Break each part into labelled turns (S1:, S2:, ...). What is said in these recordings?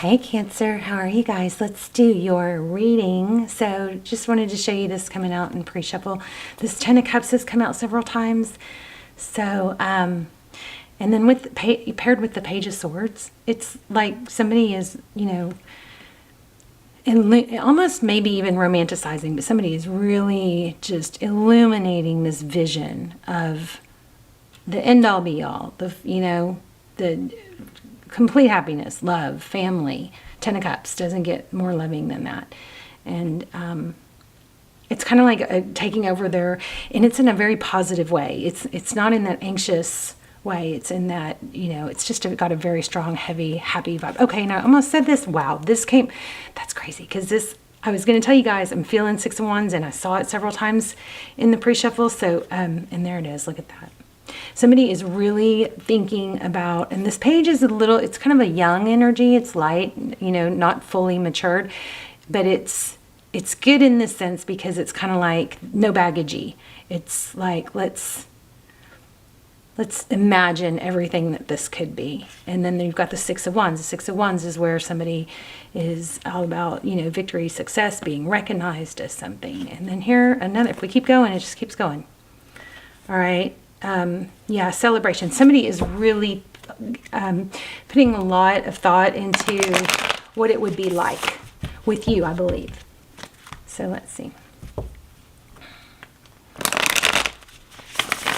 S1: Hi Cancer, how are you guys? Let's do your reading. So just wanted to show you this coming out in pre-shuffle. This Ten of Cups has come out several times. So, and then with paired with the Page of Swords, it's like somebody is, almost maybe even romanticizing, but somebody is really just illuminating this vision of the end-all be-all, the complete happiness, love, family. Ten of Cups doesn't get more loving than that. And it's kind of like taking over their, and it's in a very positive way. It's not in that anxious way. It's in that, it's just got a very strong, heavy, happy vibe. Okay, now I almost said this. Wow, this came, that's crazy. Because I was going to tell you guys, I'm feeling Six of Wands, and I saw it several times in the pre-shuffle. So, and there it is. Look at that. Somebody is really thinking about, and this page is it's kind of a young energy. It's light, not fully matured, but it's good in this sense because it's kind of like no baggagey. It's like, let's imagine everything that this could be. And then you've got the Six of Wands. The Six of Wands is where somebody is all about, victory, success, being recognized as something. And then here, another, if we keep going, it just keeps going. All right. Yeah, celebration. Somebody is really putting a lot of thought into what it would be like with you, I believe. So let's see.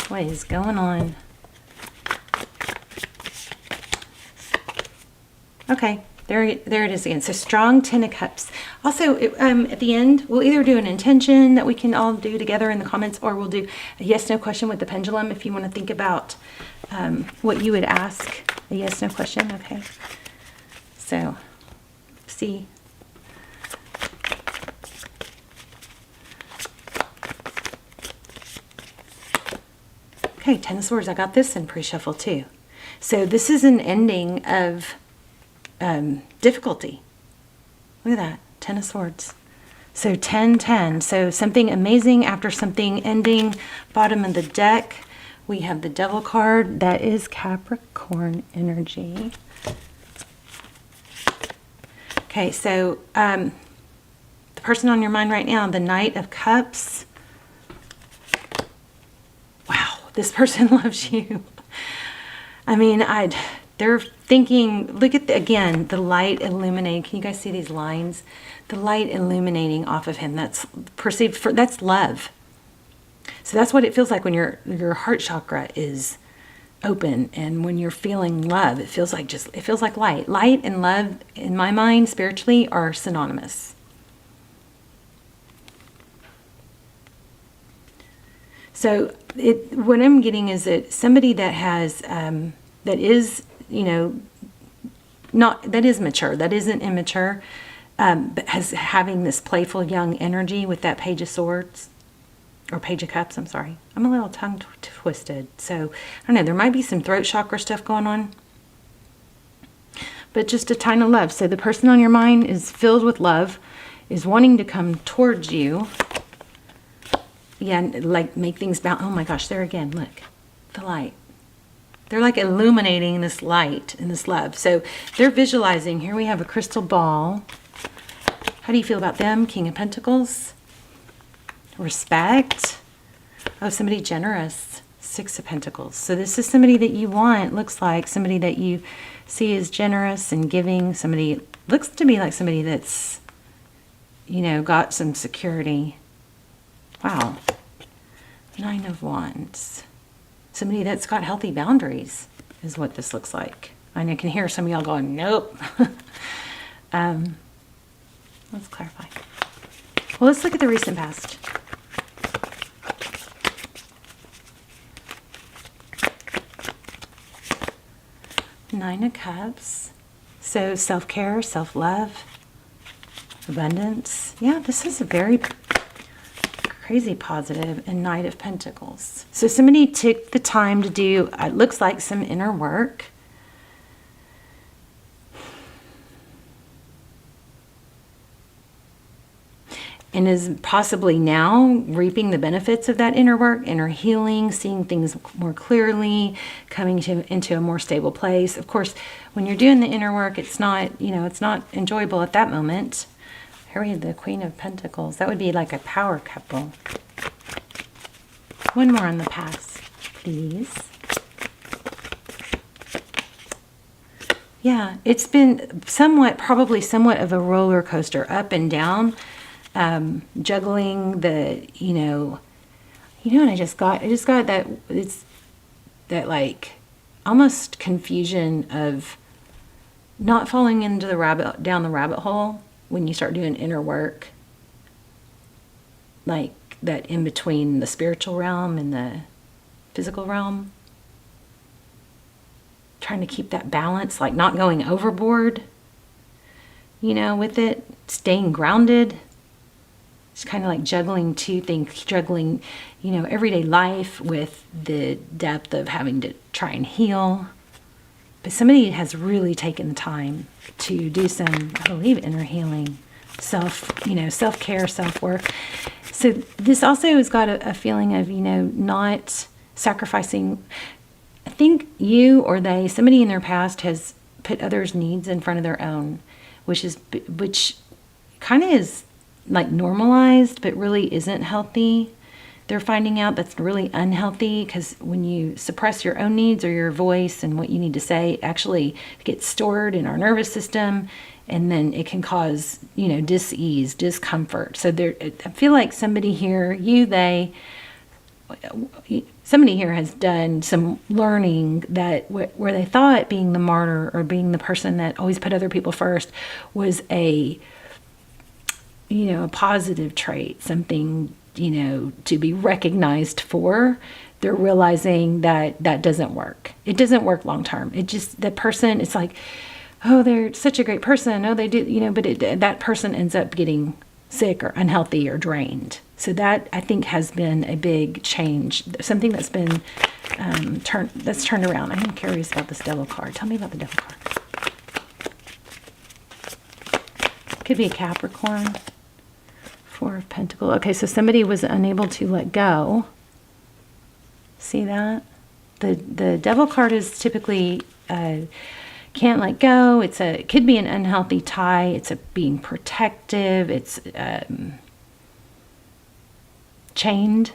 S1: What is going on? Okay, there it is again. So strong Ten of Cups. Also, at the end, we'll either do an intention that we can all do together in the comments, or we'll do a yes/no question with the pendulum if you want to think about what you would ask. A yes/no question, okay? So, see. Okay, Ten of Swords. I got this in pre-shuffle too. So this is an ending of difficulty. Look at that. Ten of Swords. So 10-10. So something amazing after something ending. Bottom of the deck, we have the Devil card. That is Capricorn energy. Okay, so the person on your mind right now, the Knight of Cups. Wow, this person loves you. I mean, they're thinking, look at, again, the light illuminating. Can you guys see these lines? The light illuminating off of him. That's perceived for, that's love. So that's what it feels like when your heart chakra is open, and when you're feeling love, it feels like light. Light and love, in my mind, spiritually, are synonymous. So what I'm getting is that somebody that has, that is, that is mature, that isn't immature, but having this playful young energy with that Page of Swords, or Page of Cups, I'm sorry. I'm a little tongue twisted. So, I don't know, there might be some throat chakra stuff going on. But just a ton of love. So the person on your mind is filled with love, is wanting to come towards you. Yeah, like make things bounce. Oh my gosh, there again, look, the light. They're like illuminating this light and this love. So they're visualizing. Here we have a crystal ball. How do you feel about them? King of Pentacles. Respect. Oh, somebody generous. Six of Pentacles. So this is somebody that you want. Looks like somebody that you see as generous and giving. Somebody, looks to me like somebody that's, got some security. Wow. Nine of Wands. Somebody that's got healthy boundaries is what this looks like. And I can hear some of y'all going, nope. Let's clarify. Well, let's look at the recent past. Nine of Cups. So self-care, self-love, abundance. Yeah, this is a very crazy positive. And Knight of Pentacles. So somebody took the time to do, it looks like, some inner work. and is possibly now reaping the benefits of that inner work, inner healing, seeing things more clearly, coming into a more stable place. Of course, when you're doing the inner work, it's not, it's not enjoyable at that moment. Here we have the Queen of Pentacles. That would be like a power couple. One more on the past, please. Yeah, it's been probably somewhat of a roller coaster, up and down. Juggling the, and I just got that, it's that like almost confusion of not falling into down the rabbit hole when you start doing inner work, like that in between the spiritual realm and the physical realm, trying to keep that balance, like not going overboard, with it, staying grounded. It's kind of like juggling two things, juggling, everyday life with the depth of having to try and heal. But somebody has really taken the time to do some, I believe, inner healing, self-care, self-work. So this also has got a feeling of, not sacrificing. I think you or somebody in their past has put others' needs in front of their own, which kind of is like normalized, but really isn't healthy. They're finding out that's really unhealthy, because when you suppress your own needs or your voice and what you need to say, actually gets stored in our nervous system, and then it can cause, dis-ease, discomfort. So I feel like somebody here, somebody here has done some learning that where they thought being the martyr or being the person that always put other people first was a positive trait, something, to be recognized for. They're realizing that doesn't work. It doesn't work long term. It just, the person, it's like, oh, they're such a great person. Oh, they do, but that person ends up getting sick or unhealthy or drained. So that, I think, has been a big change. Something that's been turned around. I'm curious about this Devil card. Tell me about the Devil card. Could be a Capricorn. Four of Pentacles. Okay, so somebody was unable to let go. See that? The Devil card is typically can't let go. It could be an unhealthy tie. It's being protective. It's chained.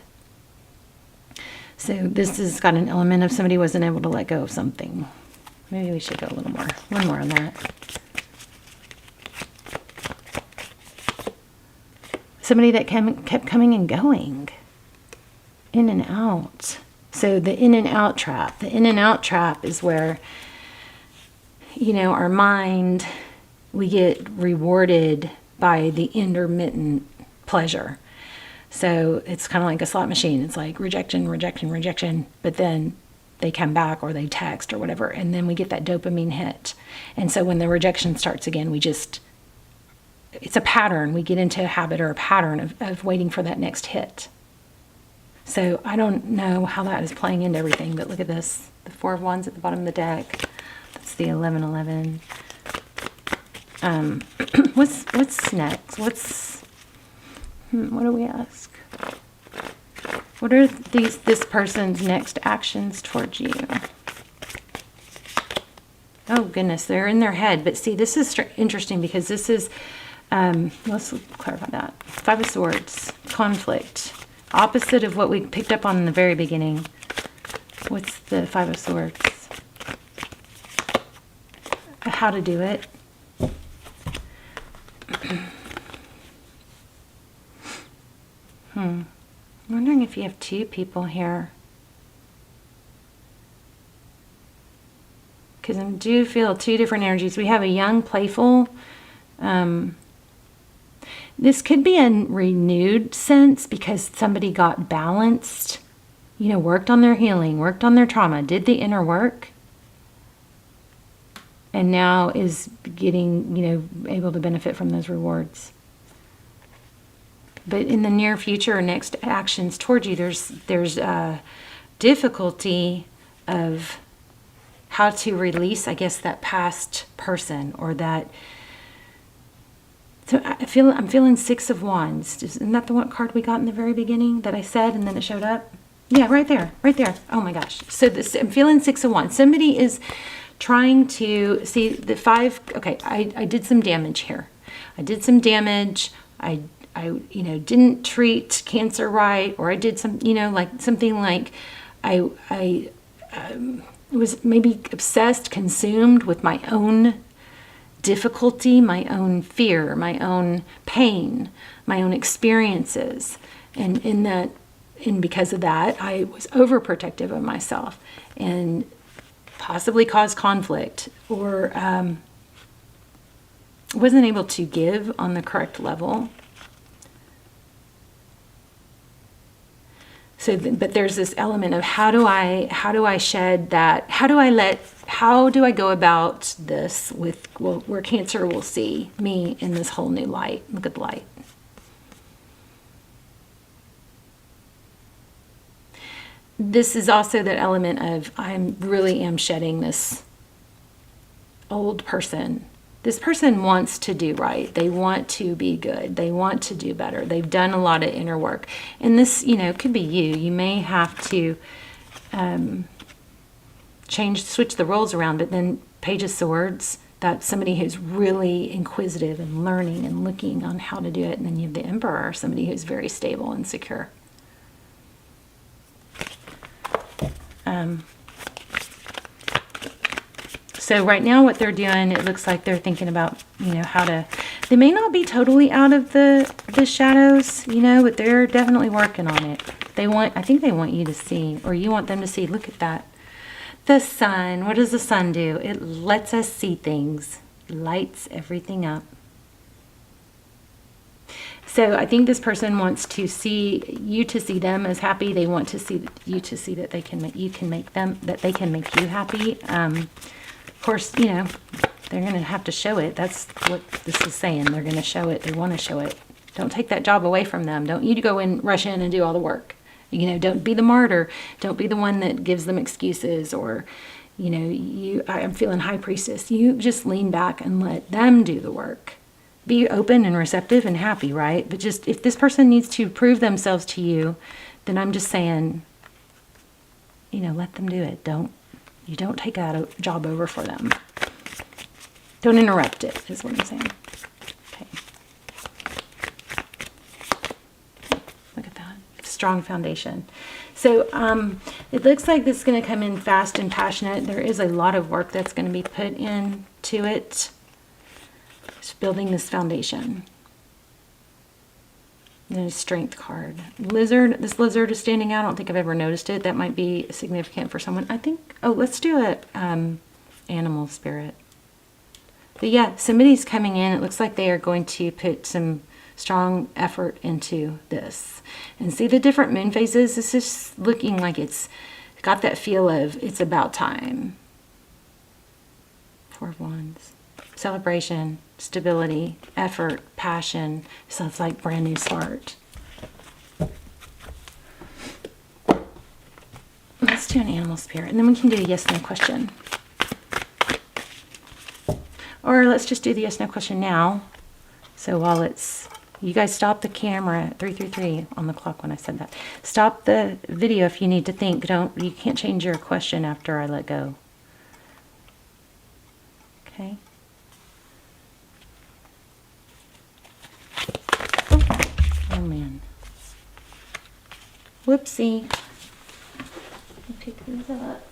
S1: So this has got an element of somebody wasn't able to let go of something. Maybe we should go a little more. One more on that. Somebody that kept coming and going, in and out. So the in and out trap. The in and out trap is where, our mind, we get rewarded by the intermittent pleasure. So it's kind of like a slot machine. It's like rejection, rejection, rejection, but then they come back or they text or whatever, and then we get that dopamine hit. And so when the rejection starts again, it's a pattern. We get into a habit or a pattern of waiting for that next hit. So I don't know how that is playing into everything, but look at this. The Four of Wands at the bottom of the deck. That's the 1111. What's next? What do we ask? What are this person's next actions towards you? Oh goodness, they're in their head. But see, this is interesting because this is, let's clarify that. Five of Swords, conflict. Opposite of what we picked up on in the very beginning. What's the Five of Swords? How to do it. I'm wondering if you have two people here. Because I do feel two different energies. We have a young, playful. This could be a renewed sense because somebody got balanced, worked on their healing, worked on their trauma, did the inner work, and now is getting, able to benefit from those rewards. But in the near future or next actions towards you, there's a difficulty of how to release, I guess, that past person, or that So I'm feeling Six of Wands. Isn't that the one card we got in the very beginning that I said and then it showed up? Yeah, right there, right there. Oh my gosh. So I'm feeling Six of Wands. Somebody is trying to see the five. Okay, I did some damage here. I did some damage. I didn't treat cancer right, or I did some, like something like I was maybe obsessed, consumed with my own difficulty, my own fear, my own pain, my own experiences. And because of that, I was overprotective of myself and possibly caused conflict, or wasn't able to give on the correct level. So, but there's this element of how do I shed that? How do I go about this where Cancer will see me in this whole new light? Look at the light. This is also that element of I really am shedding this old person. This person wants to do right. They want to be good. They want to do better. They've done a lot of inner work. And this, could be you. You may have to switch the roles around, but then Page of Swords, that's somebody who's really inquisitive and learning and looking on how to do it. And then you have the Emperor, somebody who's very stable and secure. So right now what they're doing, it looks like they're thinking about, they may not be totally out of the shadows, but they're definitely working on it. I think they want you to see, or you want them to see, look at that. The sun, what does the sun do? It lets us see things, lights everything up. So I think this person wants to see you to see them as happy. They want to see you to see that they can make you happy. Of course, they're going to have to show it. That's what this is saying. They're going to show it. They want to show it. Don't take that job away from them. Don't you go in, rush in and do all the work. Don't be the martyr. Don't be the one that gives them excuses or, I'm feeling high priestess. You just lean back and let them do the work. Be open and receptive and happy, right? But just if this person needs to prove themselves to you, then I'm just saying, let them do it. You don't take that job over for them. Don't interrupt it, is what I'm saying. Okay. Look at that. Strong foundation. So it looks like this is going to come in fast and passionate. There is a lot of work that's going to be put into it. Just building this foundation. And a strength card. Lizard. This lizard is standing out. I don't think I've ever noticed it. That might be significant for someone. I think, let's do it. Animal spirit. But yeah, somebody's coming in. It looks like they are going to put some strong effort into this. And see the different moon phases? This is looking like it's got that feel of it's about time. Four of Wands. Celebration, stability, effort, passion. Sounds like brand new start. Let's do an animal spirit, and then we can do a yes/no question. Or let's just do the yes/no question now. So while you guys stop the camera at 333 on the clock when I said that. Stop the video if you need to think. You can't change your question after I let go. Okay. Oh man. Whoopsie. Pick these up.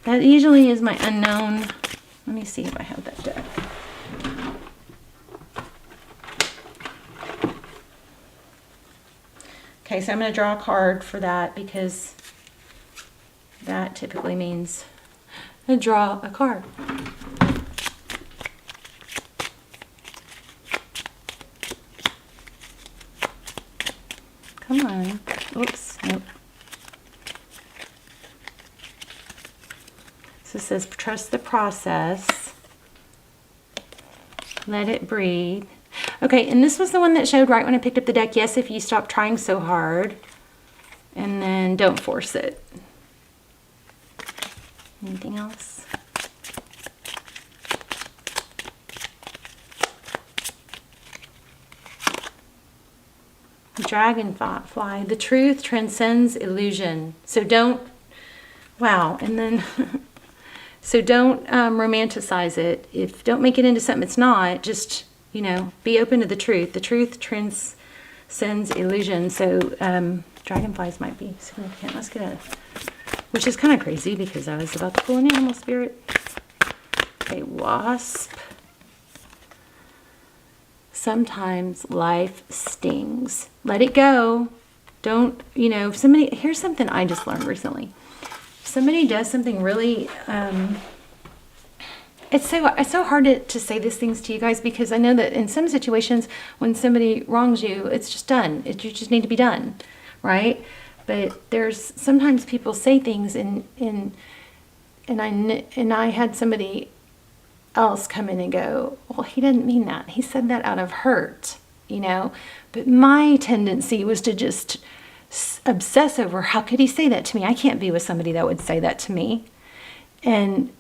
S1: That usually is my unknown. Let me see if I have that deck. Okay, so I'm going to draw a card for that because that typically means I draw a card. Come on. Oops. Nope. So it says, trust the process. Let it breathe. Okay, and this was the one that showed right when I picked up the deck. Yes, if you stop trying so hard. And then don't force it. Anything else? Dragonfly, the truth transcends illusion. So don't, wow, and then, so don't romanticize it. Don't make it into something it's not. Just, be open to the truth. The truth transcends illusion. So dragonflies might be significant. Let's get which is kind of crazy because I was about to pull an animal spirit. Okay, wasp. Sometimes life stings. Let it go. Don't, if somebody, here's something I just learned recently. If somebody does something really, it's so hard to say these things to you guys because I know that in some situations when somebody wrongs you, it's just done. You just need to be done, right? But there's sometimes people say things and I had somebody else come in and go, well, he didn't mean that. He said that out of hurt, But my tendency was to just obsess over how could he say that to me? I can't be with somebody that would say that to me. And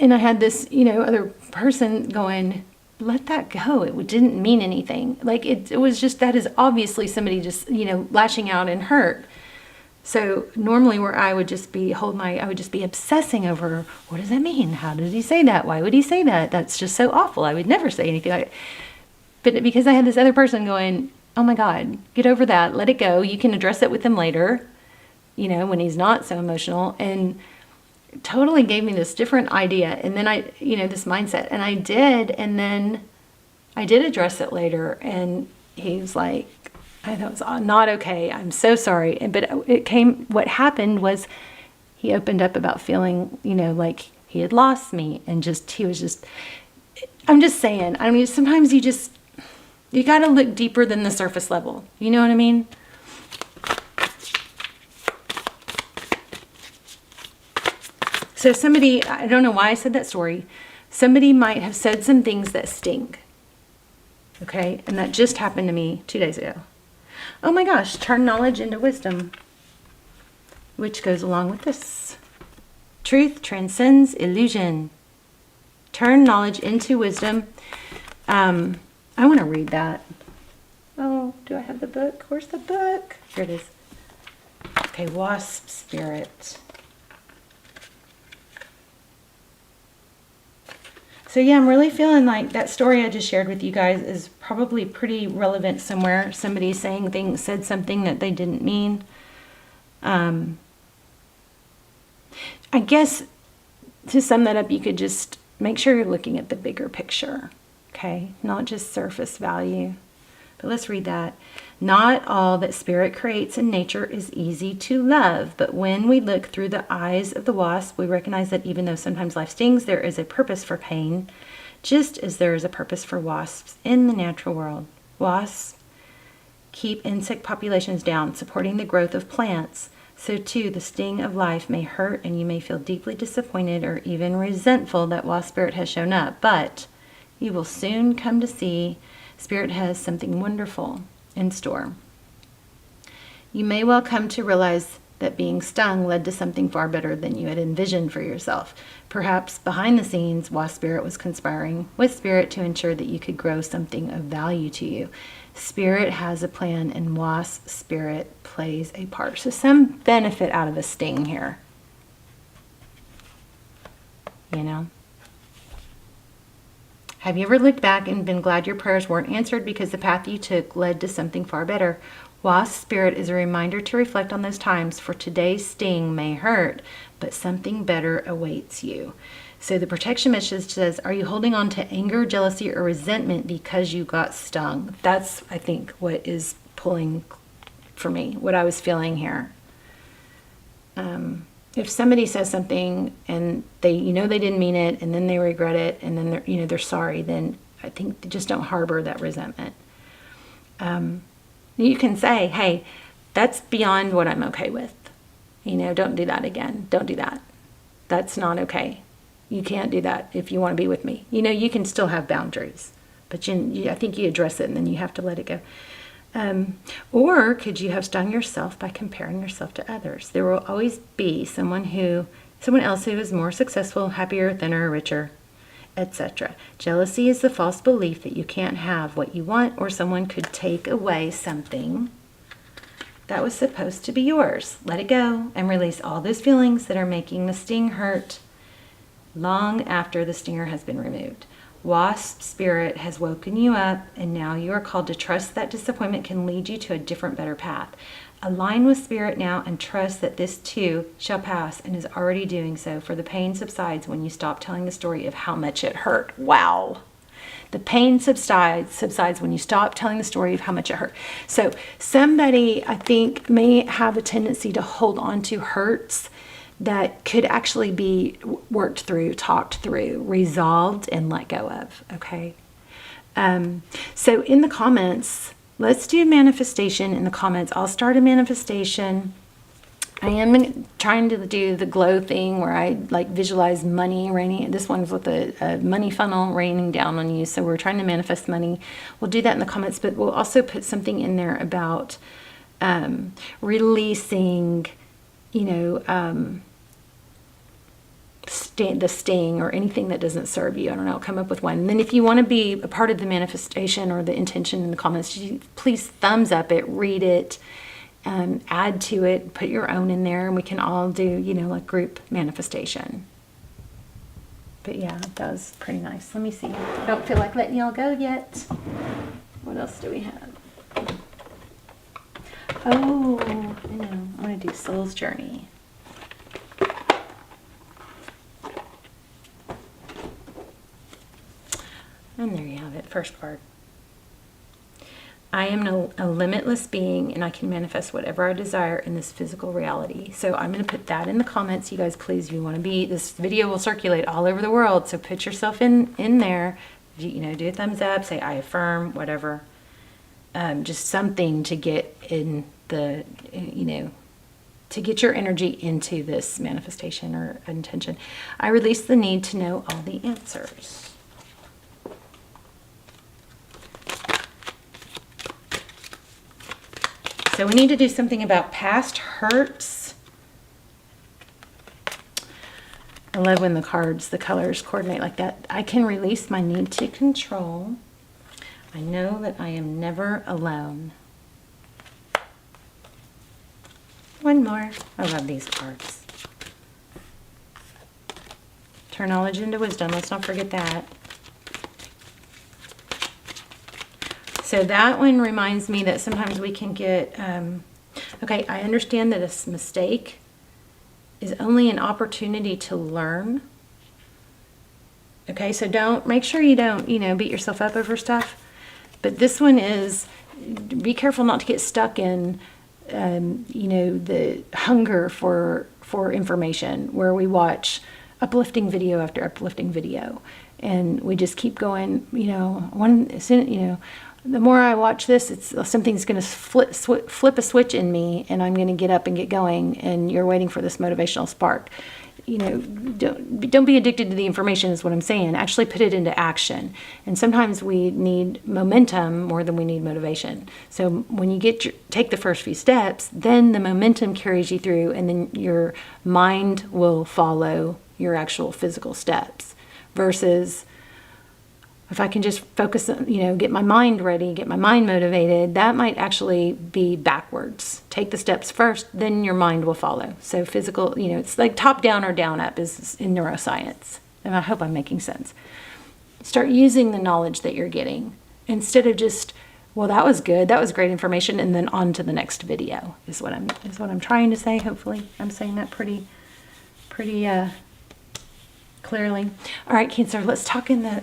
S1: I had this, other person going, let that go. It didn't mean anything. Like it was just, that is obviously somebody just, lashing out and hurt. So normally where I would just be I would just be obsessing over, what does that mean? How did he say that? Why would he say that? That's just so awful. I would never say anything like it. But because I had this other person going, oh my God, get over that. Let it go. You can address it with him later, when he's not so emotional. And totally gave me this different idea. And then this mindset. And I did. And then I did address it later. And he was like, I thought it was not okay. I'm so sorry. But what happened was he opened up about feeling, like he had lost me and I'm just saying, sometimes you got to look deeper than the surface level. You know what I mean? So somebody, I don't know why I said that story. Somebody might have said some things that sting. Okay. And that just happened to me 2 days ago. Oh my gosh, turn knowledge into wisdom, which goes along with this. Truth transcends illusion. Turn knowledge into wisdom. I want to read that. Oh, do I have the book? Where's the book? Here it is. Okay, wasp spirit. So yeah, I'm really feeling like that story I just shared with you guys is probably pretty relevant somewhere. Somebody said something that they didn't mean. I guess to sum that up, you could just make sure you're looking at the bigger picture, okay? Not just surface value. But let's read that. Not all that spirit creates in nature is easy to love, but when we look through the eyes of the wasp, we recognize that even though sometimes life stings, there is a purpose for pain, just as there is a purpose for wasps in the natural world. Wasps keep insect populations down, supporting the growth of plants. So too, the sting of life may hurt, and you may feel deeply disappointed or even resentful that wasp spirit has shown up, but you will soon come to see Spirit has something wonderful in store. You may well come to realize that being stung led to something far better than you had envisioned for yourself. Perhaps behind the scenes, Wasp Spirit was conspiring with Spirit to ensure that you could grow something of value to you. Spirit has a plan, and Wasp Spirit plays a part. So some benefit out of a sting here. Have you ever looked back and been glad your prayers weren't answered because the path you took led to something far better? Wasp Spirit is a reminder to reflect on those times, for today's sting may hurt, but something better awaits you. So the protection message says, are you holding on to anger, jealousy, or resentment because you got stung? That's, I think, what is pulling for me, what I was feeling here. If somebody says something and they didn't mean it, and then they regret it, and then they're sorry, then I think just don't harbor that resentment. You can say, hey, that's beyond what I'm okay with. Don't do that again. Don't do that. That's not okay. You can't do that if you want to be with me. You can still have boundaries, but I think you address it and then you have to let it go. Or could you have stung yourself by comparing yourself to others? There will always be someone who someone else who is more successful, happier, thinner, richer, etc. Jealousy is the false belief that you can't have what you want, or someone could take away something that was supposed to be yours. Let it go and release all those feelings that are making the sting hurt long after the stinger has been removed. Wasp spirit has woken you up, and now you are called to trust that disappointment can lead you to a different, better path. Align with spirit now and trust that this too shall pass, and is already doing so, for the pain subsides when you stop telling the story of how much it hurt. Wow. The pain subsides when you stop telling the story of how much it hurt. So somebody, I think, may have a tendency to hold on to hurts that could actually be worked through, talked through, resolved, and let go of, okay? So in the comments, let's do manifestation in the comments. I'll start a manifestation. I am trying to do the glow thing where I like visualize money raining. This one's with a money funnel raining down on you. So we're trying to manifest money. We'll do that in the comments, but we'll also put something in there about releasing, the sting or anything that doesn't serve you. I don't know, come up with one. And then if you want to be a part of the manifestation or the intention in the comments, please thumbs up it, read it, add to it, put your own in there, and we can all do, like group manifestation. But yeah, that was pretty nice. Let me see. I don't feel like letting y'all go yet. What else do we have? Oh, I know. I'm going to do Soul's Journey. And there you have it. First card. I am a limitless being, and I can manifest whatever I desire in this physical reality. So I'm going to put that in the comments. You guys, please, if you want to be, this video will circulate all over the world. So put yourself in there, do a thumbs up, say I affirm, whatever. Just something to get in the, to get your energy into this manifestation or intention. I release the need to know all the answers. So we need to do something about past hurts. I love when the colors coordinate like that. I can release my need to control. I know that I am never alone. One more. I love these cards. Turn knowledge into wisdom. Let's not forget that. So that one reminds me that sometimes we can get, okay, I understand that a mistake is only an opportunity to learn. Okay, so make sure you don't, beat yourself up over stuff. But this one is, be careful not to get stuck in, the hunger for information, where we watch uplifting video after uplifting video. And we just keep going, the more I watch this, something's going to flip a switch in me, and I'm going to get up and get going, and you're waiting for this motivational spark. Don't be addicted to the information is what I'm saying. Actually put it into action. And sometimes we need momentum more than we need motivation. So when you take the first few steps, then the momentum carries you through, and then your mind will follow your actual physical steps. Versus if I can just focus, get my mind ready, get my mind motivated, that might actually be backwards. Take the steps first, then your mind will follow. So physical, it's like top down or down up is in neuroscience. And I hope I'm making sense. Start using the knowledge that you're getting instead of just, well, that was good, that was great information, and then on to the next video is what I'm trying to say. Hopefully, I'm saying that pretty clearly. All right, Cancer, let's talk in the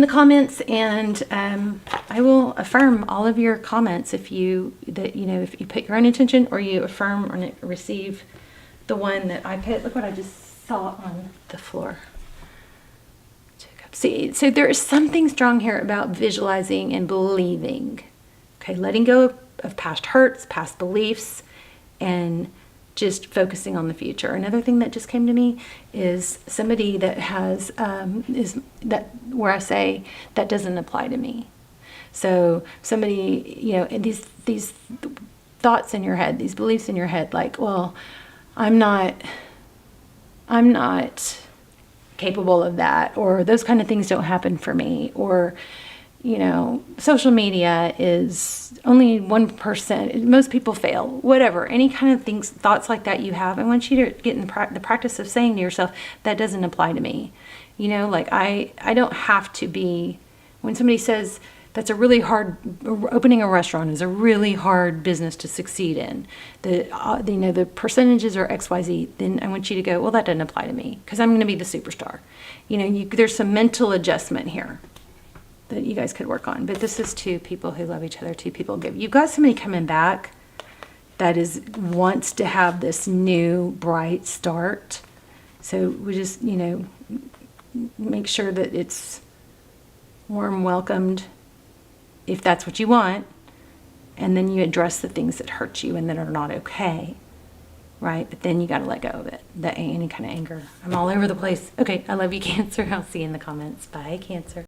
S1: comments, and I will affirm all of your comments if you put your own intention, or you affirm or receive the one that I put. Look what I just saw on the floor. See, so there is something strong here about visualizing and believing. Okay, letting go of past hurts, past beliefs, and just focusing on the future. Another thing that just came to me is somebody that has where I say that doesn't apply to me. So somebody, these thoughts in your head, these beliefs in your head, like, well, I'm not capable of that, or those kind of things don't happen for me, or, you know, social media is only 1%. Most people fail, whatever, any kind of things, thoughts like that you have. I want you to get in the practice of saying to yourself, that doesn't apply to me. You know, like I don't have to be, when somebody says that's a really hard, opening a restaurant is a really hard business to succeed in, you know, the percentages are XYZ, then I want you to go, well, that doesn't apply to me because I'm going to be the superstar. You know, there's some mental adjustment here that you guys could work on. But this is two people who love each other, two people give. You've got somebody coming back that wants to have this new bright start. So we just, you know, make sure that it's warm welcomed, if that's what you want, and then you address the things that hurt you and that are not okay, right? But then you got to let go of it, any kind of anger. I'm all over the place. Okay, I love you, Cancer. I'll see you in the comments. Bye, Cancer.